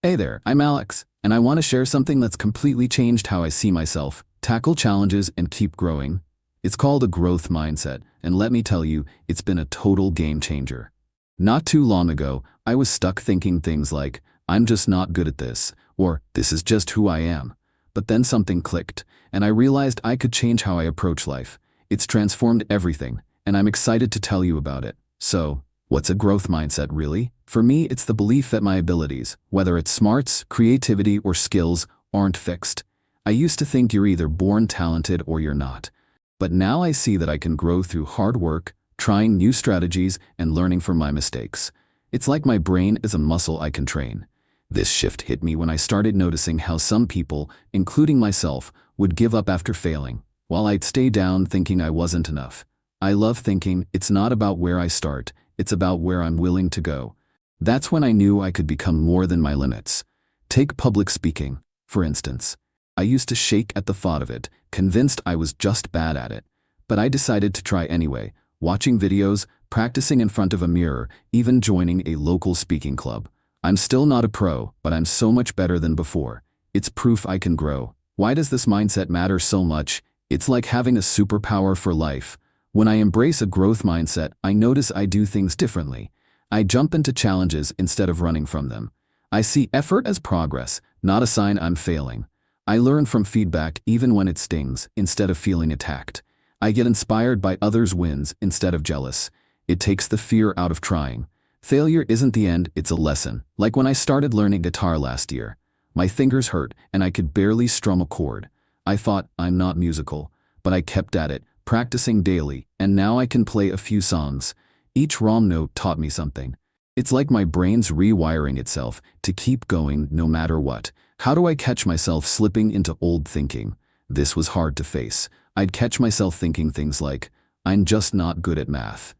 Hey there, I'm Alex, and I want to share something that's completely changed how I see myself, tackle challenges, and keep growing. It's called a growth mindset, and let me tell you, it's been a total game changer. Not too long ago, I was stuck thinking things like, I'm just not good at this, or this is just who I am. But then something clicked, and I realized I could change how I approach life. It's transformed everything, and I'm excited to tell you about it. So, what's a growth mindset really? For me, it's the belief that my abilities, whether it's smarts, creativity, or skills, aren't fixed. I used to think you're either born talented or you're not. But now I see that I can grow through hard work, trying new strategies, and learning from my mistakes. It's like my brain is a muscle I can train. This shift hit me when I started noticing how some people, including myself, would give up after failing, while I'd stay down thinking I wasn't enough. I love thinking it's not about where I start, it's about where I'm willing to go. That's when I knew I could become more than my limits. Take public speaking, for instance. I used to shake at the thought of it, convinced I was just bad at it. But I decided to try anyway, watching videos, practicing in front of a mirror, even joining a local speaking club. I'm still not a pro, but I'm so much better than before. It's proof I can grow. Why does this mindset matter so much? It's like having a superpower for life. When I embrace a growth mindset, I notice I do things differently. I jump into challenges instead of running from them. I see effort as progress, not a sign I'm failing. I learn from feedback even when it stings, instead of feeling attacked. I get inspired by others' wins instead of jealous. It takes the fear out of trying. Failure isn't the end, it's a lesson. Like when I started learning guitar last year. My fingers hurt and I could barely strum a chord. I thought, I'm not musical. But I kept at it, practicing daily, and now I can play a few songs. Each wrong note taught me something. It's like my brain's rewiring itself to keep going no matter what. How do I catch myself slipping into old thinking? This was hard to face. I'd catch myself thinking things like, I'm just not good at math.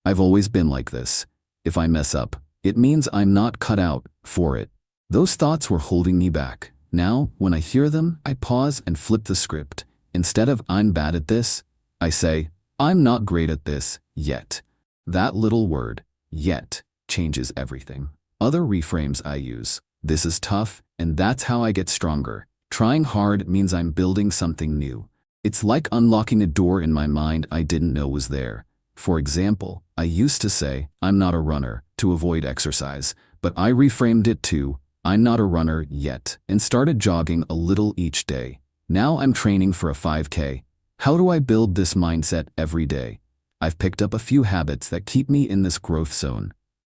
I've always been like this. If I mess up, it means I'm not cut out for it. Those thoughts were holding me back. Now, when I hear them, I pause and flip the script. Instead of I'm bad at this, I say, I'm not great at this yet. That little word, yet, changes everything. Other reframes I use, this is tough, and that's how I get stronger. Trying hard means I'm building something new. It's like unlocking a door in my mind I didn't know was there. For example, I used to say, I'm not a runner, to avoid exercise, but I reframed it to, I'm not a runner yet, and started jogging a little each day. Now I'm training for a 5K. How do I build this mindset every day? I've picked up a few habits that keep me in this growth zone.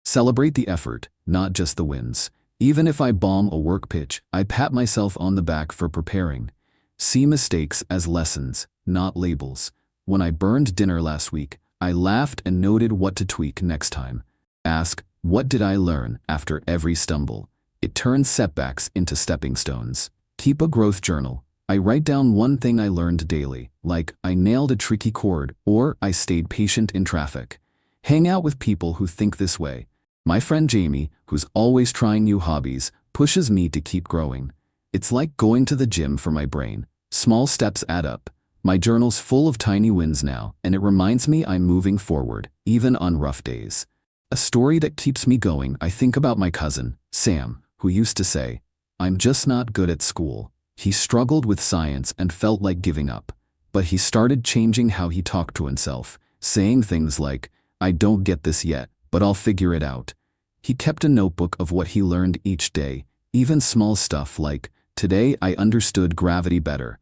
Celebrate the effort, not just the wins. Even if I bomb a work pitch, I pat myself on the back for preparing. See mistakes as lessons, not labels. When I burned dinner last week, I laughed and noted what to tweak next time. Ask, what did I learn after every stumble? It turns setbacks into stepping stones. Keep a growth journal. I write down one thing I learned daily, like I nailed a tricky chord or I stayed patient in traffic. Hang out with people who think this way. My friend Jamie, who's always trying new hobbies, pushes me to keep growing. It's like going to the gym for my brain. Small steps add up. My journal's full of tiny wins now, and it reminds me I'm moving forward, even on rough days. A story that keeps me going, I think about my cousin, Sam, who used to say, I'm just not good at school. He struggled with science and felt like giving up. But he started changing how he talked to himself, saying things like, I don't get this yet, but I'll figure it out. He kept a notebook of what he learned each day, even small stuff like, today I understood gravity better.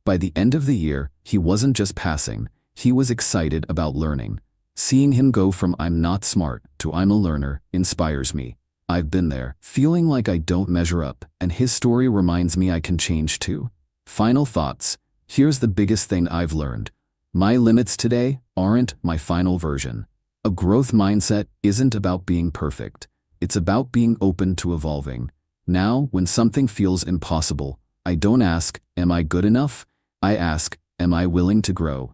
By the end of the year, he wasn't just passing, he was excited about learning. Seeing him go from I'm not smart to I'm a learner inspires me. I've been there, feeling like I don't measure up, and his story reminds me I can change too. Final thoughts. Here's the biggest thing I've learned. My limits today aren't my final version. A growth mindset isn't about being perfect. It's about being open to evolving. Now, when something feels impossible, I don't ask, am I good enough? I ask, am I willing to grow?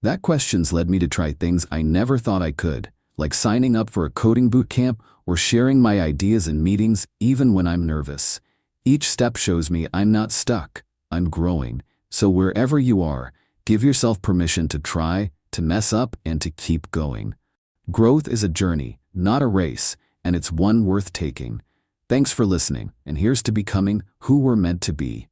That question's led me to try things I never thought I could, like signing up for a coding boot camp or sharing my ideas in meetings even when I'm nervous. Each step shows me I'm not stuck, I'm growing. So wherever you are, give yourself permission to try, to mess up, and to keep going. Growth is a journey, not a race, and it's one worth taking. Thanks for listening, and here's to becoming who we're meant to be.